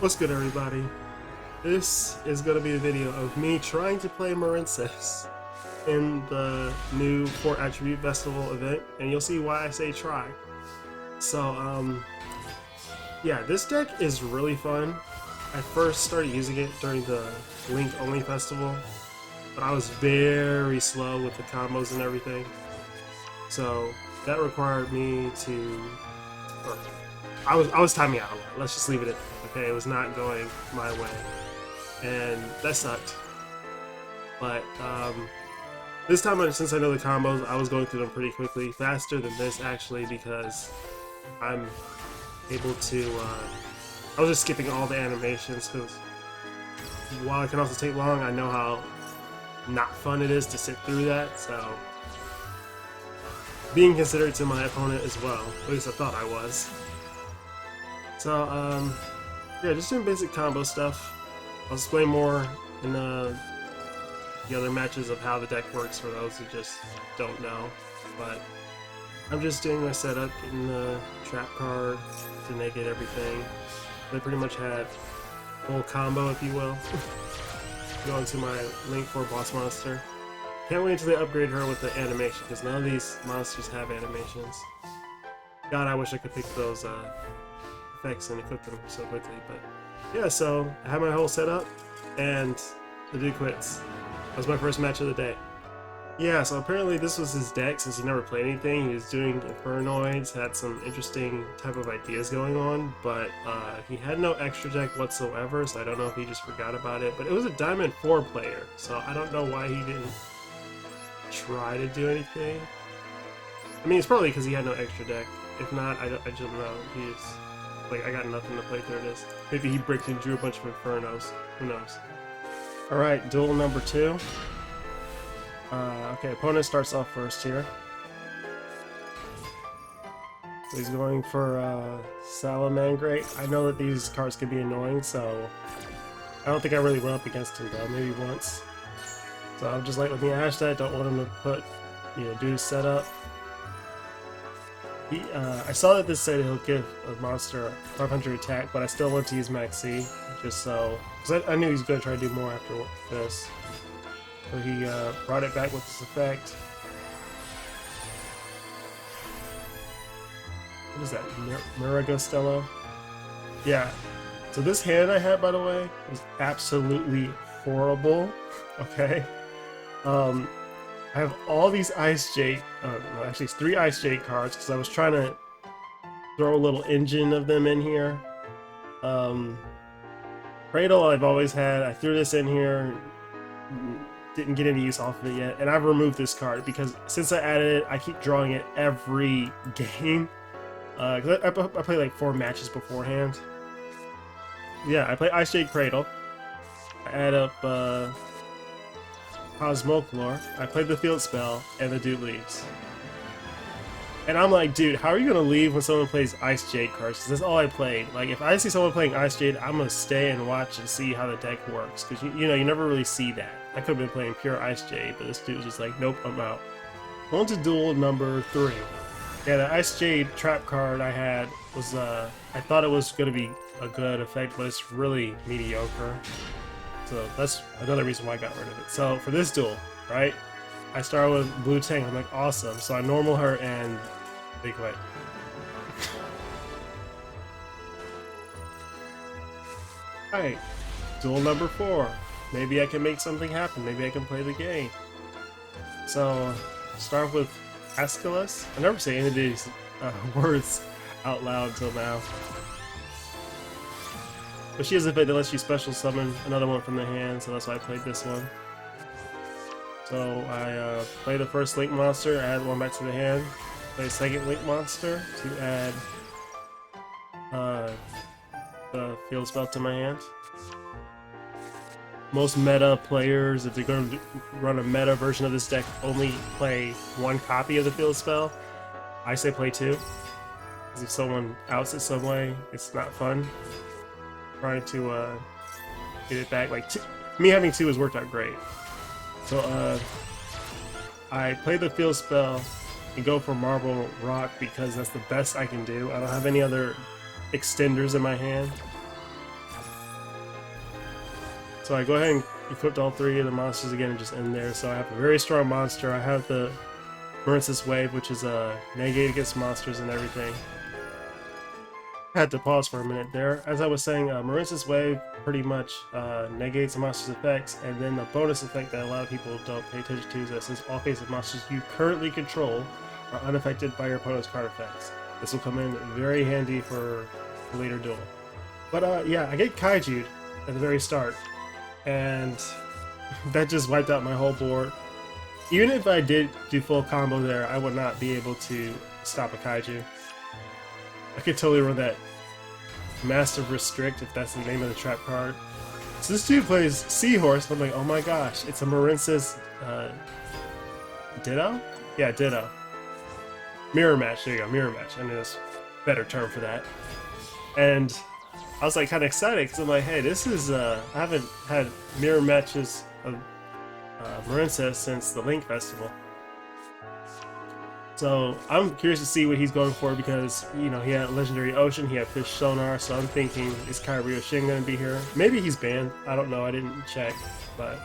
What's good, everybody? This is going to be a video of me trying to play Marincess in the new Fort Attribute Festival event, and you'll see why I say try. So, yeah, this deck is really fun. I first started using it during the Link Only Festival, but I was very slow with the combos and everything. So that required me to, or I was timing out a lot. Let's just leave it at that. Okay, it was not going my way, and that sucked. But this time, since I know the combos, I was going through them pretty quickly, faster than this actually, because I'm able to. I was just skipping all the animations because while it can also take long, I know how not fun it is to sit through that. So being considerate to my opponent as well. At least I thought I was. So, yeah, just doing basic combo stuff. I'll explain more in the other matches of how the deck works for those who just don't know. But I'm just doing my setup, getting the trap card to negate everything. They pretty much had full combo, if you will. Going to my Link 4 boss monster. Can't wait until they upgrade her with the animation, because none of these monsters have animations. God, I wish I could pick those effects and equip them so quickly, but yeah, so I have my whole setup, and the dude quits. That was my first match of the day. Yeah, so apparently this was his deck since he never played anything. He was doing Infernoids, had some interesting type of ideas going on, but he had no extra deck whatsoever, so I don't know if he just forgot about it. But it was a Diamond 4 player, so I don't know why he didn't try to do anything. I mean, it's probably because he had no extra deck. If not, I just don't know. He's like, I got nothing to play through this. Maybe he bricked and drew a bunch of Infernos. Who knows? Alright, duel number 2. Okay, opponent starts off first here. So he's going for Salamangreat. I know that these cards can be annoying, so I don't think I really went up against him though, maybe once. So I'm just like, let me ash that, don't want him to put, do his setup. I saw that this said he'll give a monster 500 attack, but I still want to use Max C, just so, because I knew he was going to try to do more after this. So he brought it back with this effect. What is that? Miragostello? Yeah. So this hand I had, by the way, was absolutely horrible. Okay. I have all these Ice Jade, well, actually it's 3 Ice Jade cards, because I was trying to throw a little engine of them in here. Cradle I've always had. I threw this in here, didn't get any use off of it yet, and I've removed this card because since I added it, I keep drawing it every game. Cause I play like 4 matches beforehand. Yeah, I play Ice Jade Cradle. I add up Cosmoclore. I played the field spell, and the dude leaves. And I'm like, dude, how are you gonna leave when someone plays Ice Jade cards? Because that's all I played. Like, if I see someone playing Ice Jade, I'm gonna stay and watch and see how the deck works. Because you know, you never really see that. I could have been playing pure Ice Jade, but this dude was just like, nope, I'm out. On to duel number 3. Yeah, the Ice Jade trap card I had was I thought it was gonna be a good effect, but it's really mediocre. So that's another reason why I got rid of it. So for this duel, right, I started with Blue Tank. I'm like, awesome. So I normal her and they quit. Alright, duel number 4. Maybe I can make something happen. Maybe I can play the game. So start with Aeschylus. I never say any of these words out loud until now. But she has a effect that lets you special summon another one from the hand, so that's why I played this one. So I play the first Link monster, add one back to the hand. Play a second Link monster to add the field spell to my hand. Most meta players, if they're going to run a meta version of this deck, only play 1 copy of the field spell. I say play 2, because if someone outs it some way, it's not fun. Trying to get it back. Like, me having 2 has worked out great. So I play the field spell and go for Marble Rock because that's the best I can do. I don't have any other extenders in my hand. So I go ahead and equip all 3 of the monsters again and just end there. So I have a very strong monster. I have the Marincess wave, which is a negate against monsters and everything. I had to pause for a minute there. As I was saying, Marincess wave pretty much negates the monster's effects, and then the bonus effect that a lot of people don't pay attention to is that since all faces monsters you currently control are unaffected by your opponent's card effects. This will come in very handy for a later duel. But yeah, I get Kaiju'd at the very start, and that just wiped out my whole board. Even if I did do full combo there, I would not be able to stop a Kaiju. I could totally run that Massive Restrict if that's the name of the trap card. So this dude plays Seahorse, but I'm like, oh my gosh, it's a Marincess Ditto? Yeah, Ditto. Mirror match, there you go, mirror match. I knew there's a better term for that. And I was like kind of excited because I'm like, hey, this is, I haven't had mirror matches of Marincess since the Link Festival. So I'm curious to see what he's going for because, you know, he had Legendary Ocean, he had Fish Sonar, so I'm thinking, is Kyreo Shin going to be here? Maybe he's banned. I don't know, I didn't check. But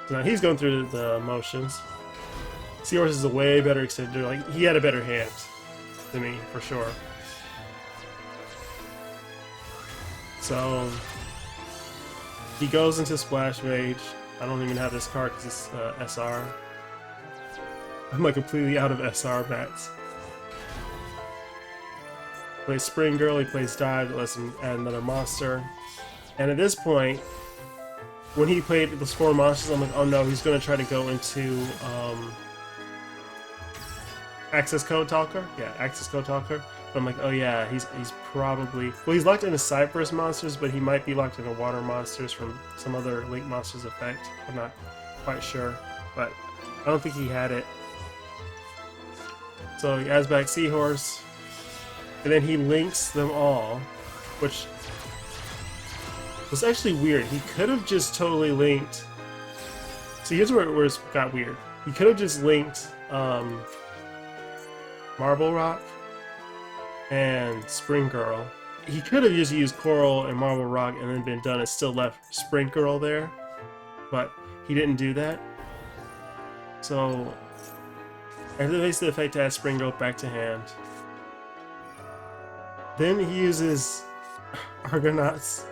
so now he's going through the motions. Seahorse is a way better extender. Like, he had a better hand than me, for sure. So he goes into Splash Mage. I don't even have this card because it's SR. I'm like completely out of SR bats. Plays Spring Girl, he plays Dive, that lets him add another monster. And at this point, when he played those 4 monsters, I'm like, oh no, he's gonna try to go into Access Code Talker? Yeah, Access Code Talker. But I'm like, oh yeah, he's probably... Well, he's locked into Cypress monsters, but he might be locked into Water monsters from some other Link monsters effect. I'm not quite sure, but I don't think he had it. So he adds back Seahorse, and then he links them all, which was actually weird. He could have just totally linked... See, here's where it got weird. He could have just linked Marble Rock and Spring Girl. He could have just used Coral and Marble Rock and then been done and still left Spring Girl there, but he didn't do that. So activates the effect to add Spring Girl back to hand. Then he uses Argonaut's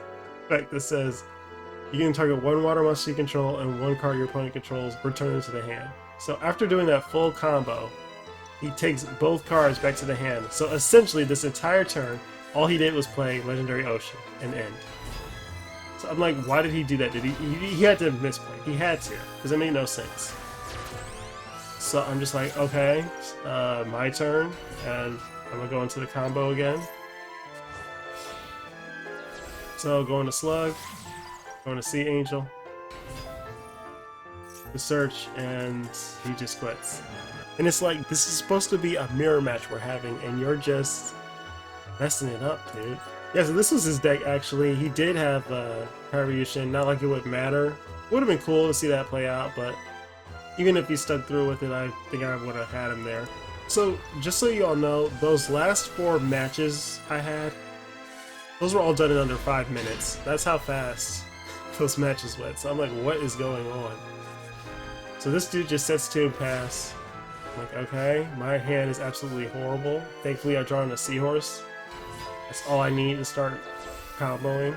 effect that says you can target 1 water monster you control and 1 card your opponent controls, return it to the hand. So after doing that full combo, he takes both cards back to the hand. So essentially this entire turn, all he did was play Legendary Ocean and end. So I'm like, why did he do that? He had to misplay. He had to, because it made no sense. So I'm just like, okay, my turn, and I'm gonna go into the combo again. So going to Slug, going to Sea Angel, the search, and he just quits. And it's like, this is supposed to be a mirror match we're having, and you're just messing it up, dude. Yeah, so this was his deck actually. He did have Kyreo, not like it would matter. It would have been cool to see that play out, but even if he stuck through with it, I think I would have had him there. So, just so you all know, those last 4 matches I had, those were all done in under 5 minutes. That's how fast those matches went. So I'm like, what is going on? So this dude just sets 2 pass. I'm like, okay, my hand is absolutely horrible. Thankfully I draw in a Seahorse. That's all I need to start comboing.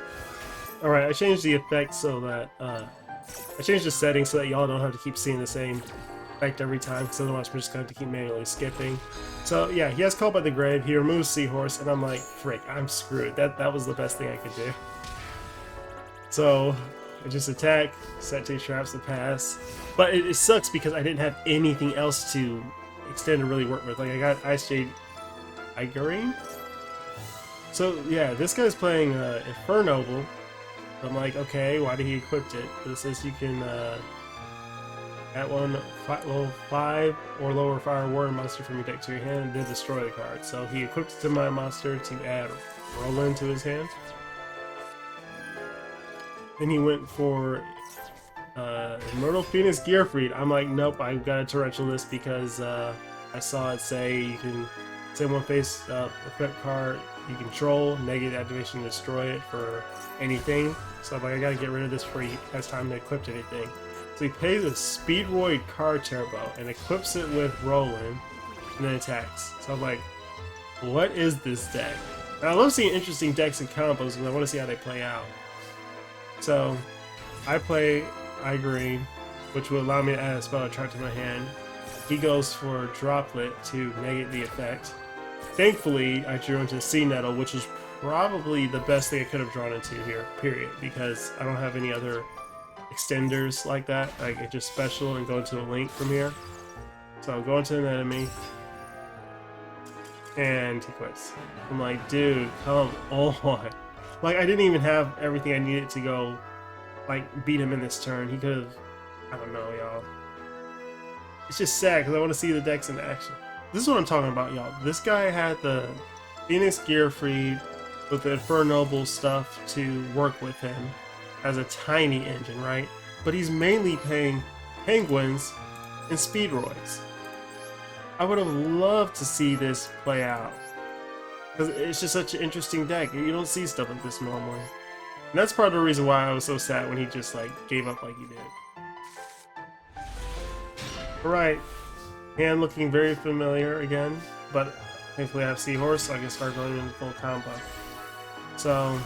Alright, I changed the effect so that, I changed the settings so that y'all don't have to keep seeing the same effect every time, because otherwise we're just going to have to keep manually skipping. So yeah, he has Called by the Grave, he removes Seahorse, and I'm like, frick, I'm screwed. That was the best thing I could do. So I just attack, set 2 traps to pass. But it sucks because I didn't have anything else to extend and really work with. Like, I got Ice Jade Igarine? So yeah, this guy's playing Infernoble. I'm like, okay, why did he equip it? It says you can add 1 level 5 or lower fire warrior monster from your deck to your hand and then destroy the card. So he equipped it to my monster to add Roland to his hand. Then he went for Immortal Phoenix Gearfried. I'm like, nope, I gotta torrential this because I saw it say you can send 1 face equip card you control, negate activation to destroy it for anything. So I'm like, I gotta get rid of this before he has time to equip anything. So he plays a Speedroid Car Turbo and equips it with Roland and then attacks. So I'm like, what is this deck? And I love seeing interesting decks and combos because I want to see how they play out. So I play Green, which will allow me to add a spell attract to my hand. He goes for Droplet to negate the effect. Thankfully, I drew into Sea Nettle, which is probably the best thing I could have drawn into here, period, because I don't have any other extenders like that. I get just special and go into a link from here. So I'll go into an enemy, and he quits. I'm like, dude, come on. Like, I didn't even have everything I needed to go, like, beat him in this turn. He could have, I don't know, y'all. It's just sad, because I want to see the decks in action. This is what I'm talking about, y'all. This guy had the Phoenix Gearfried with the Infernoble stuff to work with him as a tiny engine, right? But he's mainly paying Penguins and Speedroids. I would have loved to see this play out, because it's just such an interesting deck. You don't see stuff like this normally. And that's part of the reason why I was so sad when he just like gave up like he did. Alright, hand looking very familiar again, but thankfully I have Seahorse, so I can start going into full combo. So,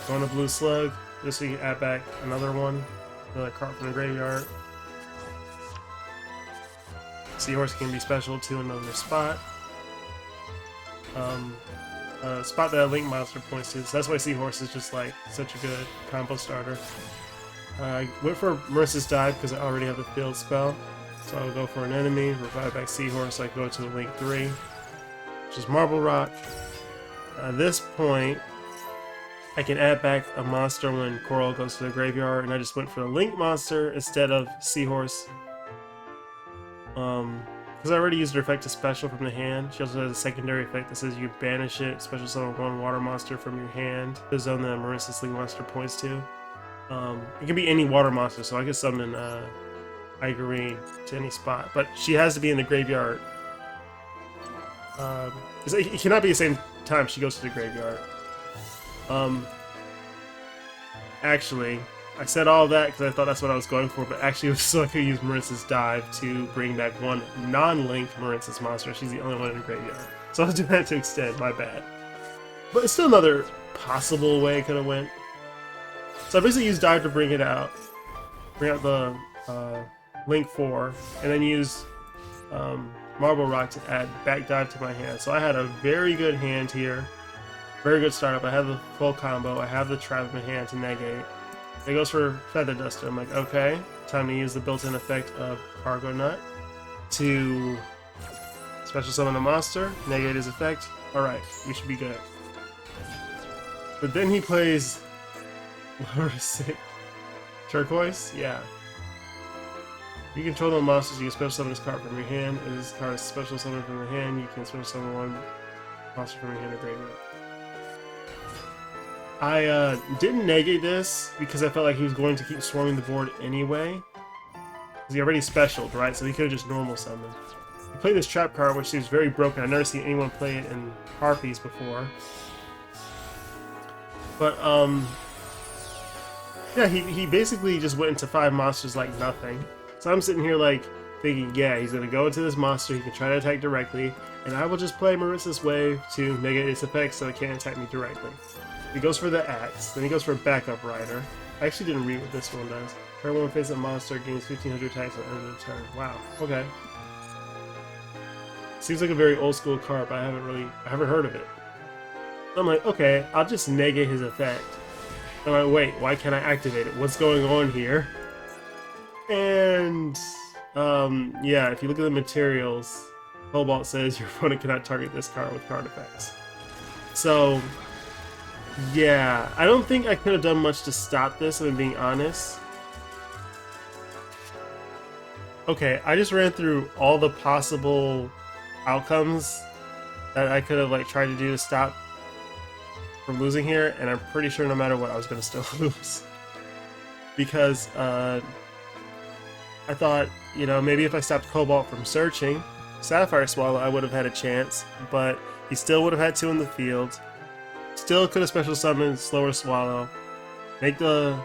going to Blue Slug, just so you can add back another card from the graveyard. Seahorse can be special to another spot. Spot that a Link monster points to, so that's why Seahorse is just like such a good combo starter. I went for Marincess Dive because I already have the field spell, so I'll go for an enemy, revive back Seahorse, so I go to the Link 3, which is Marble Rock. At this point, I can add back a monster when Coral goes to the graveyard, and I just went for a Link monster instead of Seahorse. Because I already used her effect to special from the hand. She also has a secondary effect that says you banish it, special summon one water monster from your hand, the zone that Marincess Link monster points to. It can be any water monster, so I can summon Igerine to any spot, but she has to be in the graveyard. It cannot be the same time she goes to the graveyard. Actually, I said all that because I thought that's what I was going for, but actually it was so I could use Marincess Dive to bring back one non-Link Marincess monster. She's the only one in the graveyard. So I was doing that to extend, my bad. But it's still another possible way it could have went. So I basically used Dive to bring it out. Bring out the Link 4, and then use Marble Rock to add back Dive to my hand. So I had a very good hand here. Very good startup. I have the full combo. I have the trap in my hand to negate. It goes for Feather Duster. I'm like, okay, time to use the built-in effect of Cargo Nut to special summon a monster, negate his effect. Alright, we should be good. But then he plays Turquoise? Yeah. You control the monsters, you can special summon this card from your hand. If this card is special summon from your hand, you can special summon one monster from your hand or graveyard. I didn't negate this because I felt like he was going to keep swarming the board anyway. Because he already specialed, right? So he could have just normal summoned. He played this trap card, which seems very broken. I've never seen anyone play it in Harpies before. But, yeah, he basically just went into 5 monsters like nothing. So I'm sitting here like, thinking, yeah, he's going to go into this monster, he can try to attack directly, and I will just play Marincess Wave to negate its effects so it can't attack me directly. He goes for the Axe, then he goes for a Backup Rider. I actually didn't read what this one does. Turn 1 face a monster, gains 1500 attacks at the end of the turn. Wow, okay. Seems like a very old school card, but I haven't heard of it. So I'm like, okay, I'll just negate his effect. I'm like, wait, why can't I activate it? What's going on here? And, yeah, if you look at the materials, Cobalt says your opponent cannot target this card with card effects. So, yeah, I don't think I could have done much to stop this, if I'm being honest. Okay, I just ran through all the possible outcomes that I could have like tried to do to stop from losing here, and I'm pretty sure no matter what I was going to still lose. Because I thought, you know, maybe if I stopped Cobalt from searching Sapphire Swallow, I would have had a chance, but He still would have had 2 in the field. Still could have special summoned Slower Swallow. Make the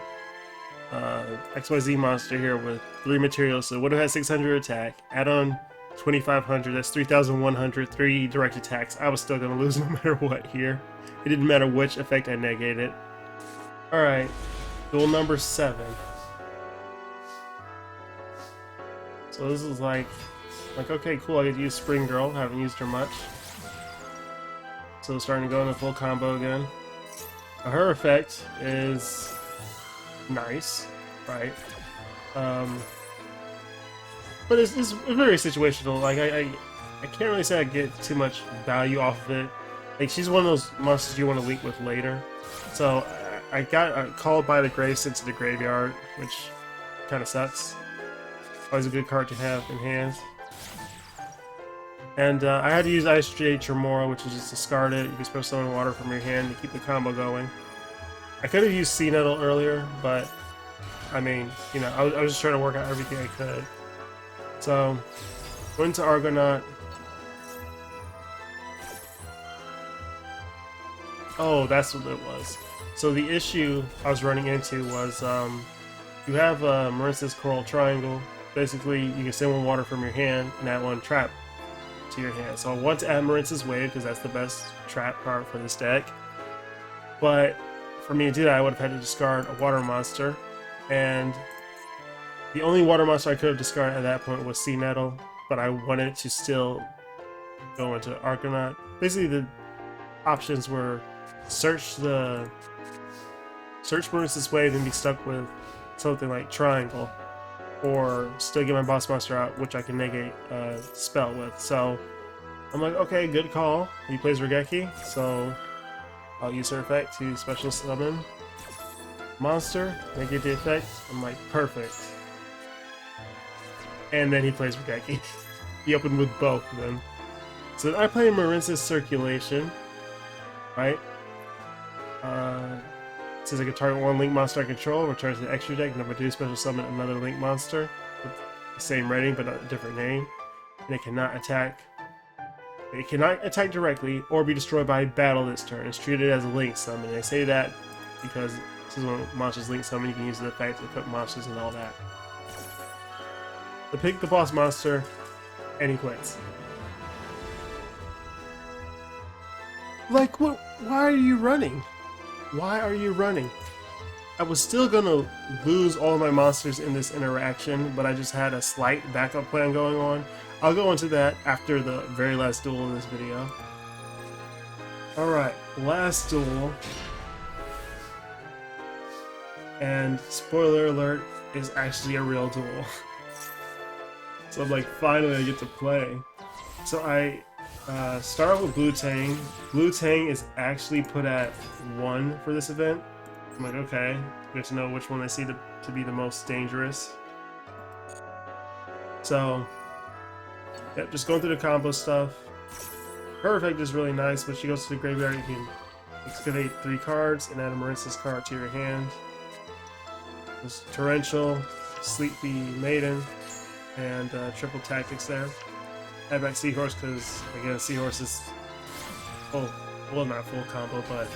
XYZ monster here with 3 materials, so it would have had 600 attack. Add on 2500, that's 3100, 3 direct attacks. I was still going to lose no matter what here. It didn't matter which effect I negated. Alright, duel number 7. So this is like, okay, cool, I get to use Spring Girl, haven't used her much. So starting to go into full combo again. Now her effect is nice, right? But it's very situational. Like I can't really say I get too much value off of it. Like she's one of those monsters you want to link with later. So I got called by the grave sent to the graveyard, which kind of sucks. Always a good card to have in hand. And I had to use Ice Jade Tremora, which is just discard it. You can special summon water from your hand to keep the combo going. I could have used Sea Nettle earlier, but I mean, you know, I was just trying to work out everything I could. So, went to Argonaut. Oh, that's what it was. So the issue I was running into was, you have a Marincess Coral Triangle. Basically, you can send 1 water from your hand and add 1 trap to your hand. So I want to add Marincess Wave because that's the best trap card for this deck. But for me to do that, I would have had to discard a water monster. And the only water monster I could have discarded at that point was Sea Nettle, but I wanted to still go into Argonaut. Basically, the options were search Marincess Wave and be stuck with something like Triangle, or still get my boss monster out, which I can negate a spell with. So I'm like, okay, good call. He plays Regeki, so I'll use her effect to special summon monster, negate the effect. I'm like, perfect. And then he plays Regeki. He opened with both of them. So I play Marincess Circulation, right? Says I can target 1 link monster I control, return to the extra deck, number 2, special summon another link monster with the same rating but a different name. And it cannot attack. It cannot attack directly or be destroyed by battle this turn. It's treated as a link summon. And I say that because this is when monsters link summon, you can use the effect to equip monsters and all that. So pick the boss monster, and he quits. Like, what? Why are you running? Why are you running? I was still gonna lose all my monsters in this interaction, but I just had a slight backup plan going on. I'll go into that after the very last duel in this video. Alright, last duel. And spoiler alert, is actually a real duel. So I'm like, finally I get to play. So I start with Blue Tang. Blue Tang is actually put at 1 for this event. I'm like, okay, good to know which one I see to be the most dangerous. So, yep, just going through the combo stuff. Her effect is really nice. When she goes to the graveyard, you can excavate 3 cards and add a Marincess card to your hand. There's Torrential, Sleepy Maiden, and triple tactics there. Add back Seahorse because, again, Seahorse is full, well, not full combo, but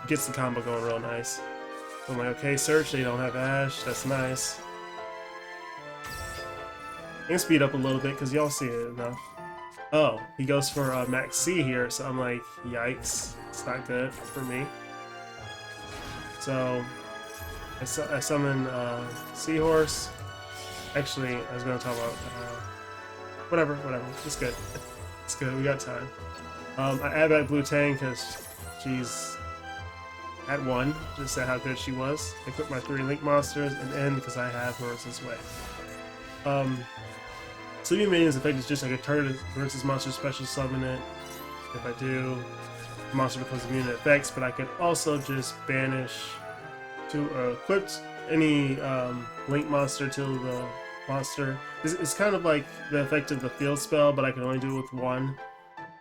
gets the combo going real nice. So I'm like, okay, search, they don't have Ash, that's nice. I can speed up a little bit because y'all see it enough. Oh, he goes for Max C here, so I'm like, yikes, it's not good for me. So I summon Seahorse. Actually, I was going to talk about whatever, it's good. It's good, we got time. I add back Blue Tang because she's at 1, just said how good she was. I equip my 3 Link monsters and end because I have Marincess Wave. Sleepy Maiden's effect is just like a target Marincess monster special summon it. If I do, the monster becomes immune to effects, but I could also just banish to equip any Link monster till the monster. It's kind of like the effect of the field spell, but I can only do it with 1.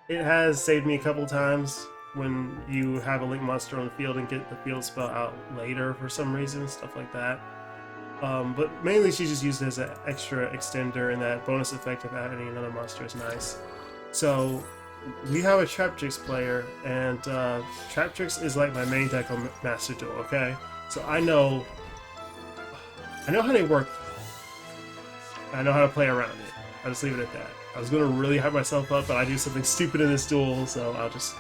It has saved me a couple times when you have a Link monster on the field and get the field spell out later for some reason, stuff like that. But mainly she's just used as an extra extender, and that bonus effect of adding another monster is nice. So we have a Traptrix player, and Traptrix is like my main deck on Master Duel. Okay, so I know how they work. I know how to play around it. I'll just leave it at that. I was gonna really hype myself up, but I do something stupid in this duel, so I'll just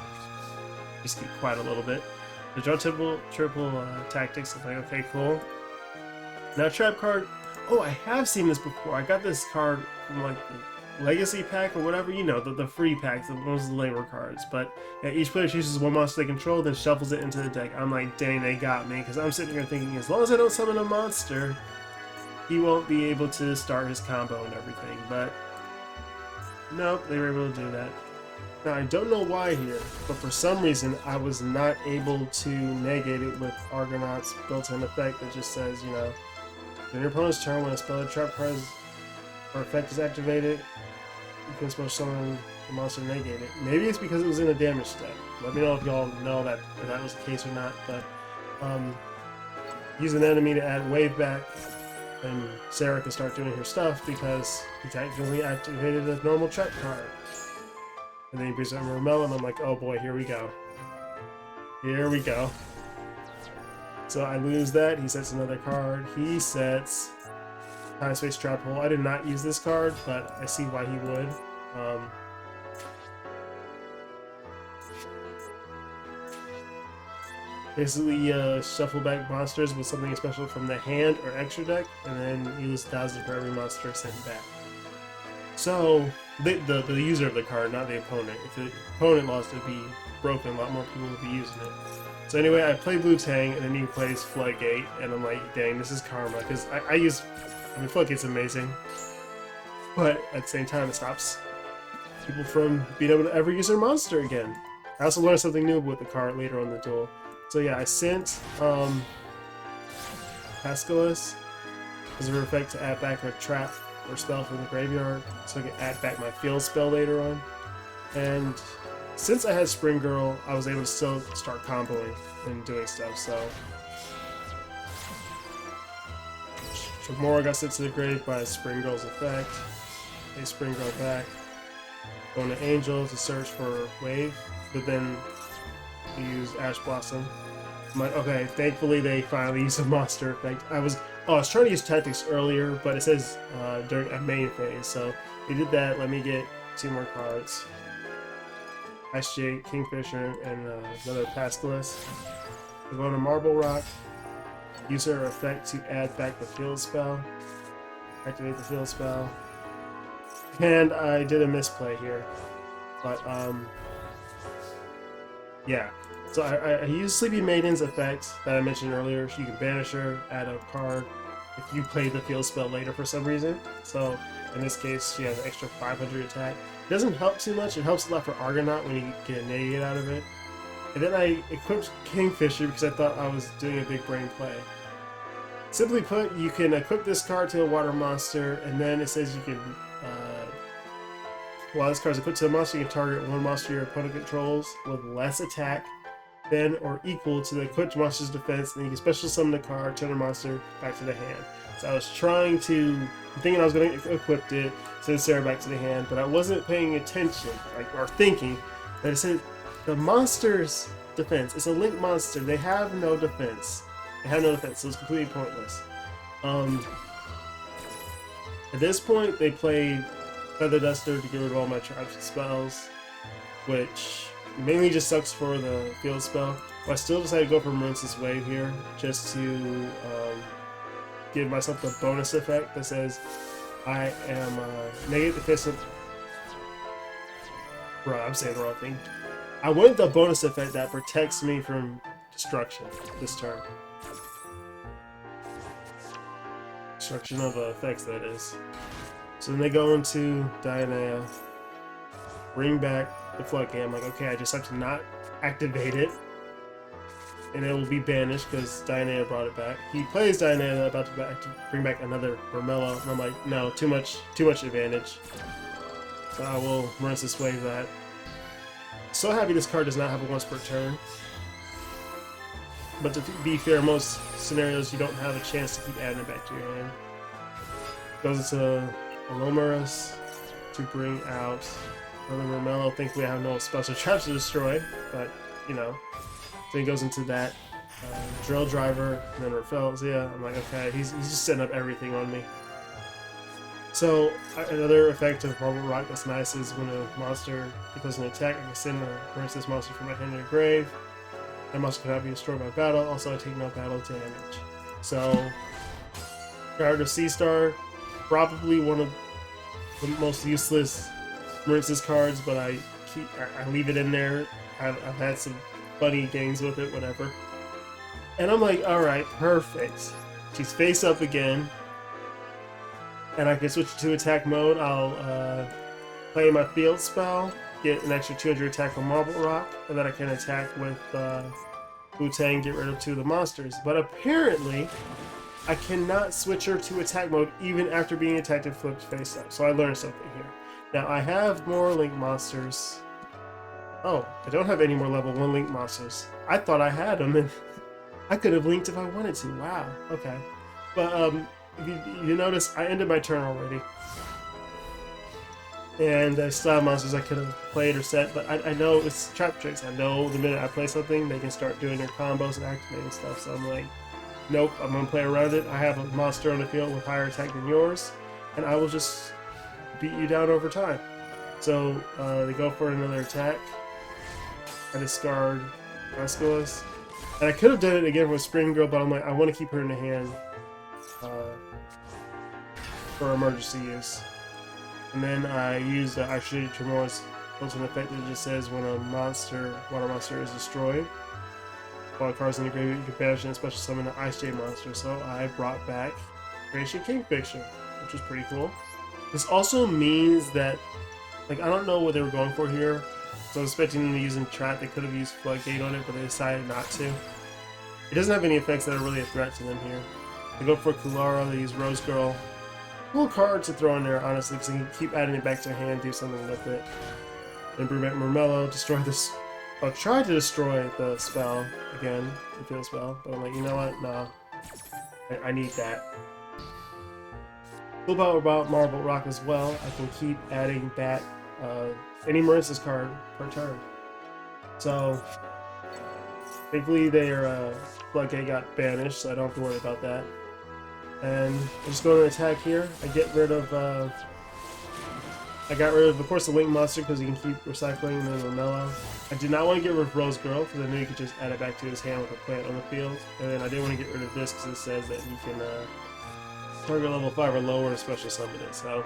keep quiet a little bit. The draw triple tactics. I'm like, okay, cool. Now trap card. Oh, I have seen this before. I got this card from like the Legacy pack or whatever, you know, the free packs, the ones with the labor cards. But yeah, each player chooses one monster they control, then shuffles it into the deck. I'm like, dang, they got me, because I'm sitting here thinking, as long as I don't summon a monster, he won't be able to start his combo and everything. But nope, they were able to do that. Now, I don't know why here, but for some reason, I was not able to negate it with Argonaut's built-in effect that just says, you know, during your opponent's turn, when a spell or trap card or effect is activated, you can special summon the monster and negate it. Maybe it's because it was in a damage deck. Let me know if y'all know that if that was the case or not. But use an enemy to add wave back, and Sarah can start doing her stuff because he technically activated a normal trap card. And then he brings up Romel, and I'm like, oh boy, here we go. Here we go. So I lose that. He sets another card. He sets Time Space Trap Hole. I did not use this card, but I see why he would. Basically, shuffle back monsters with something special from the hand or extra deck, and then you lose 1,000 for every monster sent back. So, the user of the card, not the opponent. If the opponent lost, it would be broken. A lot more people would be using it. So anyway, I play Blue Tang, and then he plays Floodgate, and I'm like, dang, this is karma, because I mean, Floodgate's amazing, but at the same time, it stops people from being able to ever use their monster again. I also learned something new with the card later on the duel. So yeah, I sent Pascalis as a effect to add back a trap or spell from the graveyard, so I can add back my field spell later on. And since I had Spring Girl, I was able to still start comboing and doing stuff, so Tremora got sent to the grave by Spring Girl's effect. They Spring Girl back. Going to Angel to search for Wave, but then we use Ash Blossom. I'm like, okay, thankfully they finally used a monster effect. I was trying to use Tactics earlier, but it says during a main phase, so they did that. Let me get 2 more cards. Ice Jade, Kingfisher, and another Pascalis. We're going to Marble Rock. Use her effect to add back the field spell. Activate the field spell. And I did a misplay here. But, yeah. So I used Sleepy Maiden's effect that I mentioned earlier. You can banish her, add a card if you play the field spell later for some reason. So, in this case, she has an extra 500 attack. It doesn't help too much. It helps a lot for Argonaut when you get a negate out of it. And then I equipped Kingfisher because I thought I was doing a big brain play. Simply put, you can equip this card to a water monster, and then it says you can, while this card is equipped to a monster, you can target one monster your opponent controls with less attack than or equal to the equipped monster's defense, and you can special summon the card, turn the monster back to the hand. So I was thinking I was going to equip it, send Sarah back to the hand, but I wasn't paying attention, or thinking, that it said the monster's defense. It's a link monster. They have no defense. They have no defense, so it's completely pointless. At this point, they played Feather Duster to get rid of all my traps and spells, which mainly just sucks for the field spell. But I still decided to go for Marincess Wave here, just to give myself the bonus effect that says I am negate the fist. Bro, I'm saying the wrong thing. I want the bonus effect that protects me from destruction this turn. Destruction of effects, that is. So then they go into Dianea, bring back the Floodgate. I'm like, okay, I just have to not activate it, and it will be banished because Dianea brought it back. He plays Dianea, about to bring back another Romello, and I'm like, no, too much advantage. So I will Marincess Wave that. So happy this card does not have a once per turn. But to be fair, most scenarios you don't have a chance to keep adding it back to your hand. Goes into Alomaris to bring out Another Romello. Thankfully, I have no special traps to destroy, but you know. Then he goes into that drill driver, and then refills. Yeah, I'm like, okay, he's just setting up everything on me. So another effect of Marble Rock that's nice is when a monster goes an attack, I can send a Marincess monster from my hand to the grave. That monster cannot be destroyed by battle. Also, I take no battle damage. So, Guard of Sea Star, probably one of the most useless Marincess cards, but I leave it in there. I've had some funny games with it, whatever. And I'm like, alright, perfect. She's face up again. And I can switch to attack mode. I'll play my field spell, get an extra 200 attack from Marble Rock, and then I can attack with Wu-Tang, get rid of 2 of the monsters. But apparently, I cannot switch her to attack mode even after being attacked and flipped face up. So I learned something here. Now I have more Link monsters. Oh, I don't have any more level 1 Link monsters. I thought I had them, and I could have linked if I wanted to. Wow, okay. But if you notice, I ended my turn already. And I still have monsters I could have played or set, but I know it's trap tricks. I know the minute I play something, they can start doing their combos and activating stuff. So I'm like, nope, I'm going to play around it. I have a monster on the field with higher attack than yours, and I will just beat you down over time. So they go for another attack. I discard Rescueless. And I could have done it again with Spring Girl, but I'm like, I want to keep her in the hand for emergency use. And then I use the Actually Tremors, which is an effect that just says when a water monster is destroyed, while a card's in the graveyard, you can banish and special summon an Ice Jade monster. So I brought back Creation Kingfisher, which was pretty cool. This also means that, like, I don't know what they were going for here. So I was expecting them to use Trap. They could have used Floodgate on it, but they decided not to. It doesn't have any effects that are really a threat to them here. They go for Kulara, they use Rose Girl. Cool card to throw in there, honestly, because you can keep adding it back to your hand, do something with it. Then bring back Mermello, destroy this. I'll try to destroy the spell again, the field spell, but I'm like, you know what? No. I need that. Cool about Marble Rock as well, I can keep adding back any Marincess card per turn. So, thankfully their Floodgate got banished, so I don't have to worry about that. And I just go to attack here. I get rid of, I got rid of course, the Link monster because you can keep recycling, and then Romello. I did not want to get rid of Rose Girl because I knew you could just add it back to his hand with a plant on the field. And then I didn't want to get rid of this because it says that you can target level 5 or lower and special summon it. So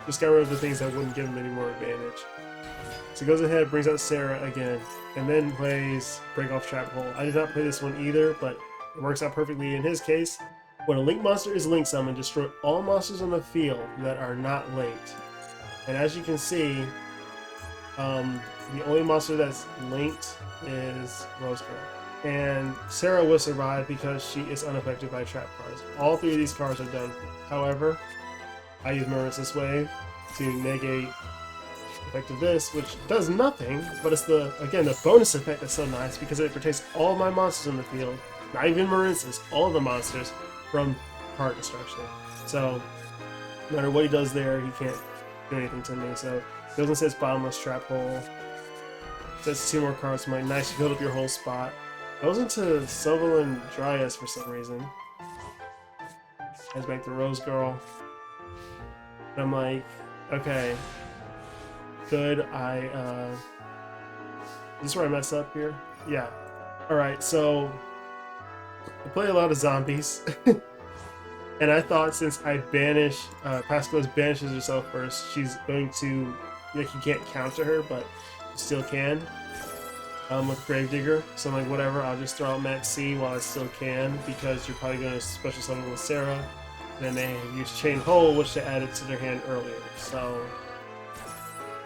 just got rid of the things that wouldn't give him any more advantage. So he goes ahead, brings out Sarah again, and then plays Break Off Trap Hole. I did not play this one either, but it works out perfectly in his case. When a Link monster is Link summoned, destroy all monsters on the field that are not linked. And as you can see, the only monster that's linked is Rose Girl. And Sarah will survive because she is unaffected by trap cards. All 3 of these cards are done. However, I use Marincess Wave to negate the effect of this, which does nothing, but it's the bonus effect that's so nice because it protects all of my monsters in the field, not even Marincess, all of the monsters, from card destruction. So, no matter what he does there, he can't do anything to me. So, he goes and says Bottomless Trap Hole. Sets 2 more cards. I'm like, nice, you build up your whole spot. Goes into Sylvan Dryas for some reason. Heads back to Rose Girl. And I'm like, okay, good. Is this where I mess up here? Yeah. Alright, so I play a lot of zombies. And I thought since I banish, Pascalis banishes herself first, she's going to, like, you can't counter her, but you still can. With Gravedigger. So I'm like, whatever, I'll just throw out Max C while I still can, because you're probably going to special summon with Sarah. And then they use Chain Hole, which they added to their hand earlier. So,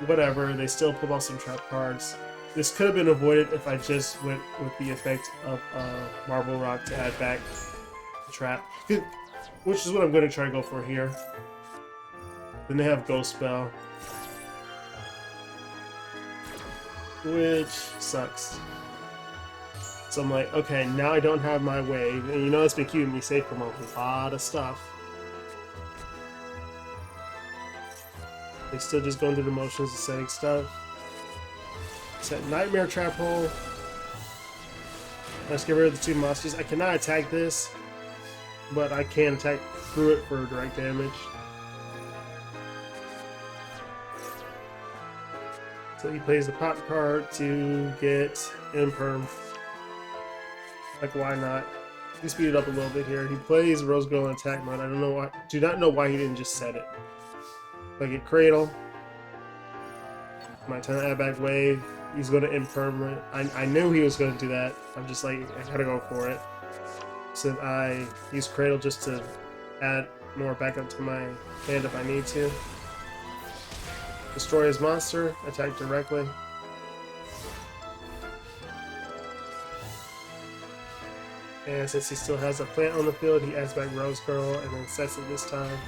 whatever, they still pull off some trap cards. This could have been avoided if I just went with the effect of Marble Rock to add back the trap. Which is what I'm going to try to go for here. Then they have Ghost Spell, which sucks. So I'm like, okay, now I don't have my wave, and you know it's been keeping me safe from a lot of stuff. They're still just going through the motions of setting stuff. Set Nightmare Trap Hole. Let's get rid of the 2 monsters. I cannot attack this, but I can attack through it for direct damage. So he plays the pop card to get Imperm. Like, why not? He speed it up a little bit here. He plays Rose Girl in attack mode. I don't know why. Do not know why he didn't just set it. Like a Cradle. My turn to add back wave. He's going to Impermanent. I knew he was going to do that. I'm just like, I gotta go for it. So I use Cradle just to add more backup to my hand if I need to. Destroy his monster. Attack directly. And since he still has a plant on the field, he adds back Rose Girl and then sets it this time.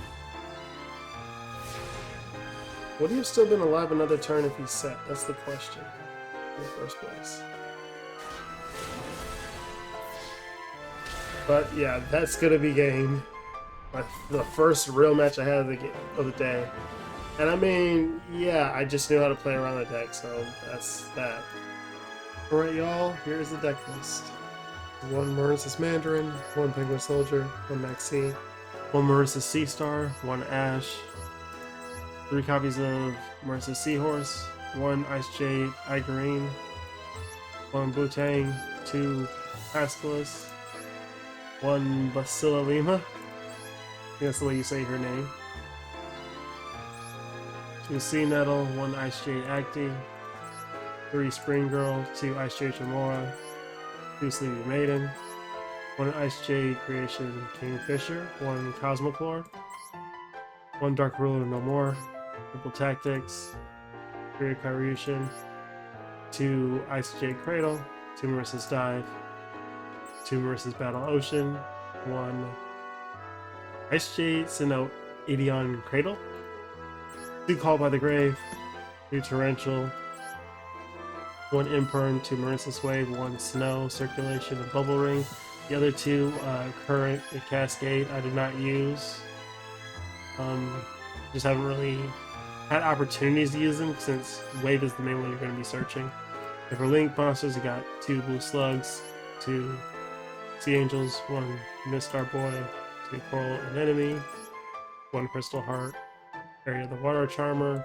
Would he have still been alive another turn if he set? That's the question in the first place. But yeah, that's gonna be game. The first real match I had of the day. And I mean, yeah, I just knew how to play around the deck, so that's that. Alright y'all, here's the deck list. 1 Marincess Mandarin, 1 Penguin Soldier, 1 Maxine, 1 Marincess Sea Star, 1 Ash, 3 copies of Marincess Seahorse, 1 Ice Jade Igerine, 1 Butang, 2 Pascalis, 1 Bacilla Lima, I think that's the way you say her name, 2 Sea Nettle, 1 Ice Jade Acti, 3 Spring Girl, 2 Ice Jade Jamora, 2 Sleepy Maiden, 1 Ice Jade Creation Kingfisher, 1 Cosmoclore, 1 Dark Ruler No More, Triple Tactics, 3 Kyryushin, 2 Ice Jade Cradle, 2 Marincess Dive, 2 Marincess Battle Ocean, 1 Ice Jade Sinnoh Ideon Cradle, 2 Call by the Grave, 2 Torrential, 1 Imperm, 2 Marincess Wave, 1 Snow, Circulation, and Bubble Ring. The other 2, Current and Cascade, I did not use. Just haven't really had opportunities to use them since Wave is the main one you're going to be searching. And for Link monsters, you got 2 Blue Slugs, 2 Sea Angels, 1 Mistar Boy, 2 Coral Anemone, 1 Crystal Heart, Area of the Water Charmer,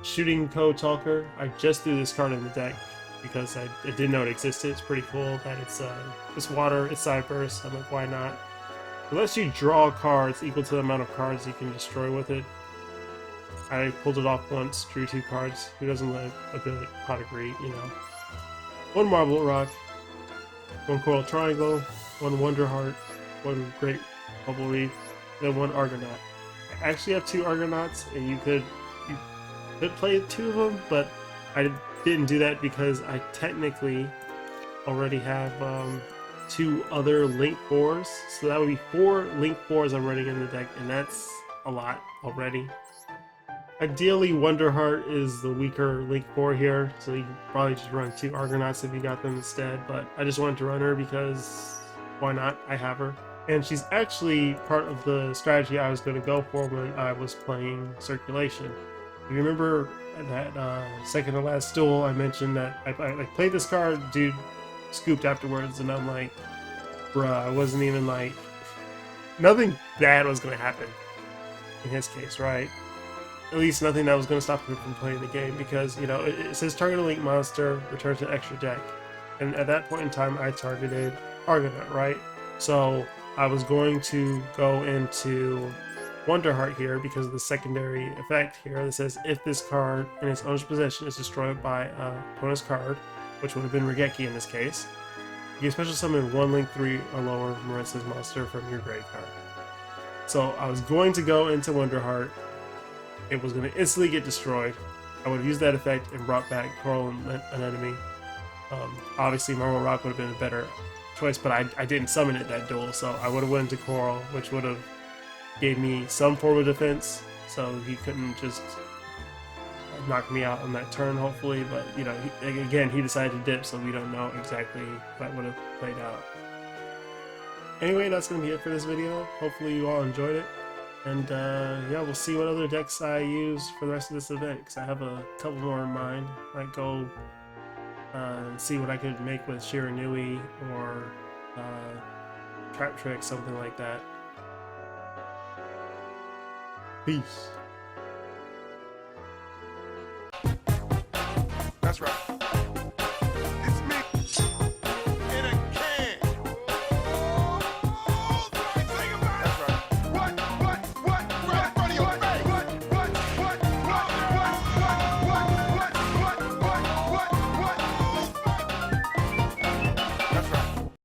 Shooting Code Talker. I just threw this card in the deck because I didn't know it existed. It's pretty cool that it's water, it's Cypress. I'm like, why not? It lets you draw cards equal to the amount of cards you can destroy with it. I pulled it off once, drew 2 cards. Who doesn't like a good pot of greed, you know? 1 Marble Rock, 1 Coral Triangle, 1 Wonder Heart, 1 Great Bubble Reef, then 1 Argonaut. I actually have 2 Argonauts, and you could play 2 of them, but I didn't do that because I technically already have 2 other Link 4s, so that would be 4 Link 4s I'm running in the deck, and that's a lot already. Ideally, Wonder Heart is the weaker Link 4 here, so you can probably just run 2 Argonauts if you got them instead, but I just wanted to run her because why not? I have her. And she's actually part of the strategy I was going to go for when I was playing Circulation. If you remember that second to last duel, I mentioned that I played this card, dude scooped afterwards, and I'm like, bruh, I wasn't even like, nothing bad was going to happen in his case, right? At least nothing that was going to stop him from playing the game, because, you know, it says target a Link monster, return to extra deck. And at that point in time, I targeted Argonaut, right? So I was going to go into Wonder Heart here because of the secondary effect here that says if this card in its owner's possession is destroyed by an opponent's card, which would have been Regeki in this case, you can special summon 1 Link 3 or lower Marincess monster from your graveyard. So I was going to go into Wonder Heart. It was going to instantly get destroyed. I would have used that effect and brought back Coral Anemone. Obviously Marble Rock would have been a better choice, but I didn't summon it that duel, so I would have went to Coral, which would have gave me some form of defense, so he couldn't just knock me out on that turn, hopefully. But, you know, again, he decided to dip, so we don't know exactly what would have played out. Anyway, that's going to be it for this video. Hopefully you all enjoyed it, And yeah, we'll see what other decks I use for the rest of this event, because I have a couple more in mind. Might go and see what I could make with Shiranui or Trap Trick, something like that. Peace. That's right.